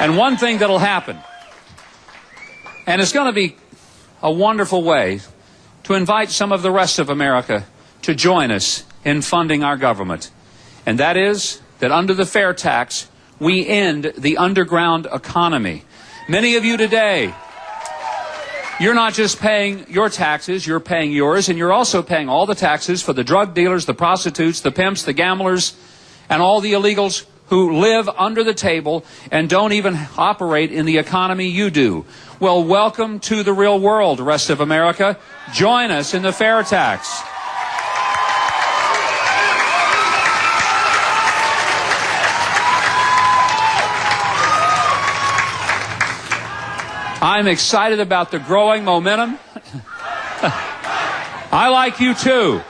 And one thing that'll happen, and it's going to be a wonderful way to invite some of the rest of America to join us in funding our government, and that is that under the fair tax, we end the underground economy. Many of you today, you're not just paying your taxes, you're paying yours, and you're also paying all the taxes for the drug dealers, the prostitutes, the pimps, the gamblers, and all the illegals who live under the table and don't even operate in the economy you do. Well, welcome to the real world, rest of America. Join us in the fair tax. I'm excited about the growing momentum. I like you too.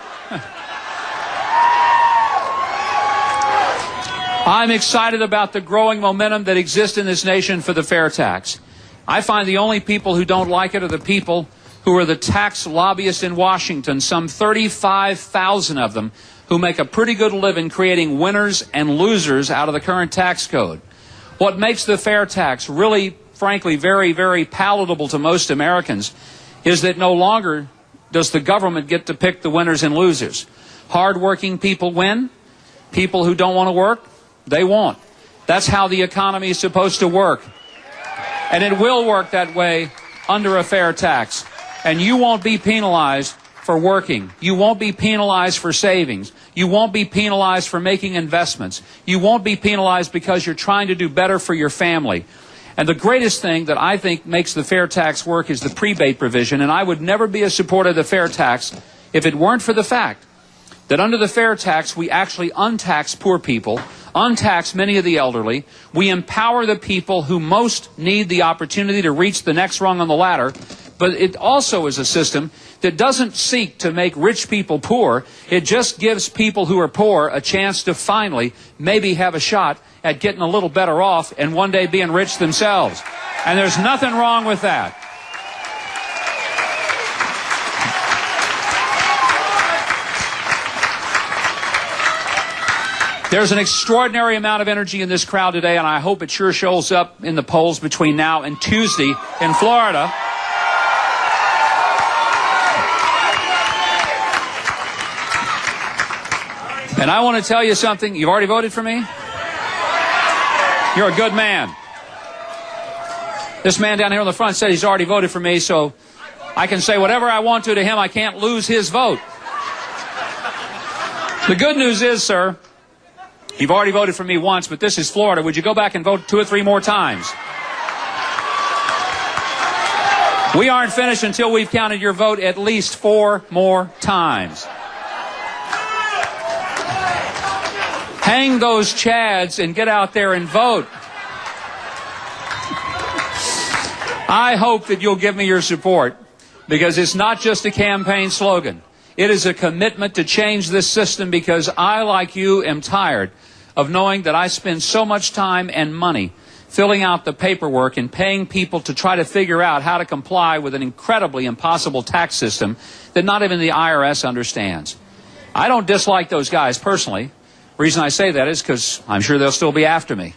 I'm excited about the growing momentum that exists in this nation for the fair tax. I find the only people who don't like it are the people who are the tax lobbyists in Washington, some 35,000 of them, who make a pretty good living creating winners and losers out of the current tax code. What makes the fair tax really, frankly, very, very palatable to most Americans is that no longer does the government get to pick the winners and losers. Hard-working people win. People who don't want to work, they won't. That's how the economy is supposed to work. And it will work that way under a fair tax. And you won't be penalized for working. You won't be penalized for savings. You won't be penalized for making investments. You won't be penalized because you're trying to do better for your family. And the greatest thing that I think makes the fair tax work is the rebate provision. And I would never be a supporter of the fair tax if it weren't for the fact that under the fair tax, we actually untax poor people, untax many of the elderly. We empower the people who most need the opportunity to reach the next rung on the ladder. But it also is a system that doesn't seek to make rich people poor. It just gives people who are poor a chance to finally maybe have a shot at getting a little better off and one day being rich themselves. And there's nothing wrong with that. There's an extraordinary amount of energy in this crowd today, and I hope it sure shows up in the polls between now and Tuesday in Florida. And I want to tell you something. You've already voted for me? You're a good man. This man down here on the front said he's already voted for me, so I can say whatever I want to him. I can't lose his vote. The good news is, sir, you've already voted for me once, but this is Florida. Would you go back and vote 2 or 3 more times? We aren't finished until we've counted your vote at least 4 more times. Hang those chads and get out there and vote. I hope that you'll give me your support, because it's not just a campaign slogan. It is a commitment to change this system, because I, like you, am tired of knowing that I spend so much time and money filling out the paperwork and paying people to try to figure out how to comply with an incredibly impossible tax system that not even the IRS understands. I don't dislike those guys personally. The reason I say that is because I'm sure they'll still be after me.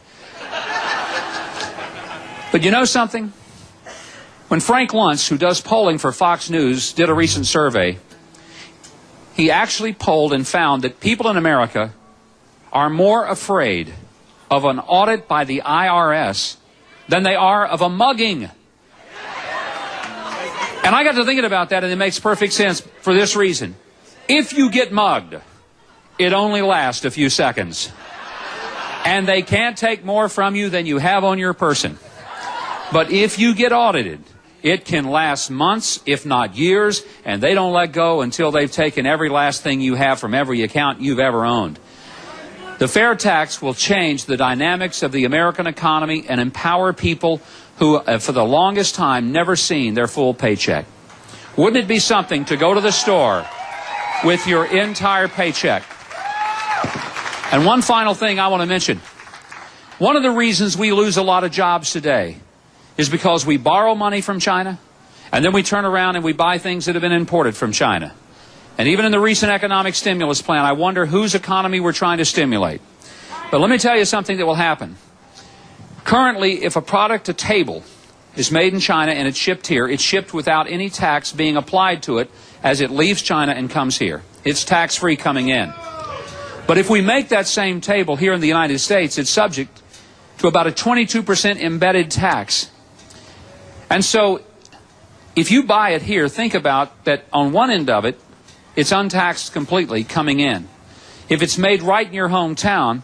But you know something? When Frank Luntz, who does polling for Fox News, did a recent survey, he actually polled and found that people in America are more afraid of an audit by the IRS than they are of a mugging. And I got to thinking about that, and it makes perfect sense for this reason. If you get mugged, it only lasts a few seconds. And they can't take more from you than you have on your person. But if you get audited, it can last months, if not years, and they don't let go until they've taken every last thing you have from every account you've ever owned. The fair tax will change the dynamics of the American economy and empower people who, for the longest time, never seen their full paycheck. Wouldn't it be something to go to the store with your entire paycheck? And one final thing I want to mention. One of the reasons we lose a lot of jobs today is because we borrow money from China, and then we turn around and we buy things that have been imported from China. And even in the recent economic stimulus plan, I wonder whose economy we're trying to stimulate. But let me tell you something that will happen. Currently, if a product to table is made in China and it's shipped here, it's shipped without any tax being applied to it as it leaves China and comes here. It's tax-free coming in. But if we make that same table here in the United States, it's subject to about a 22% embedded tax. And so, if you buy it here, think about that on one end of it, it's untaxed completely coming in. If it's made right in your hometown,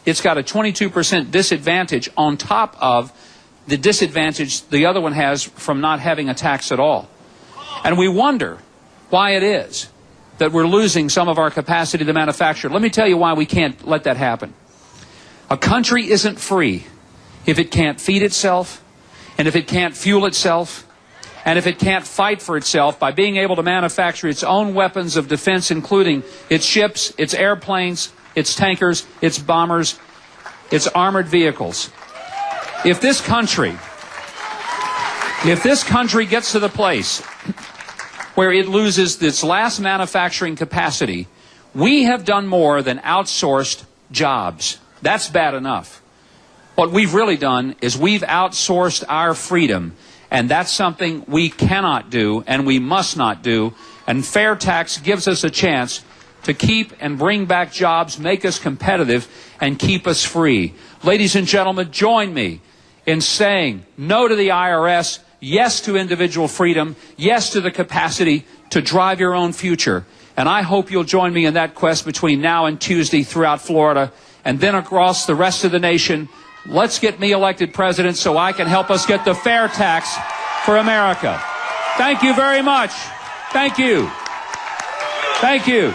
it's got a 22% disadvantage on top of the disadvantage the other one has from not having a tax at all. And we wonder why it is that we're losing some of our capacity to manufacture. Let me tell you why we can't let that happen. A country isn't free if it can't feed itself, and if it can't fuel itself, and if it can't fight for itself by being able to manufacture its own weapons of defense, including its ships, its airplanes, its tankers, its bombers, its armored vehicles. If this country gets to the place where it loses its last manufacturing capacity, we have done more than outsourced jobs. That's bad enough. What we've really done is we've outsourced our freedom, and that's something we cannot do and we must not do. And fair tax gives us a chance to keep and bring back jobs, make us competitive, and keep us free. Ladies and gentlemen, join me in saying no to the IRS, yes to individual freedom, yes to the capacity to drive your own future. And I hope you'll join me in that quest between now and Tuesday throughout Florida and then across the rest of the nation. Let's get me elected president so I can help us get the fair tax for America. Thank you very much. Thank you. Thank you.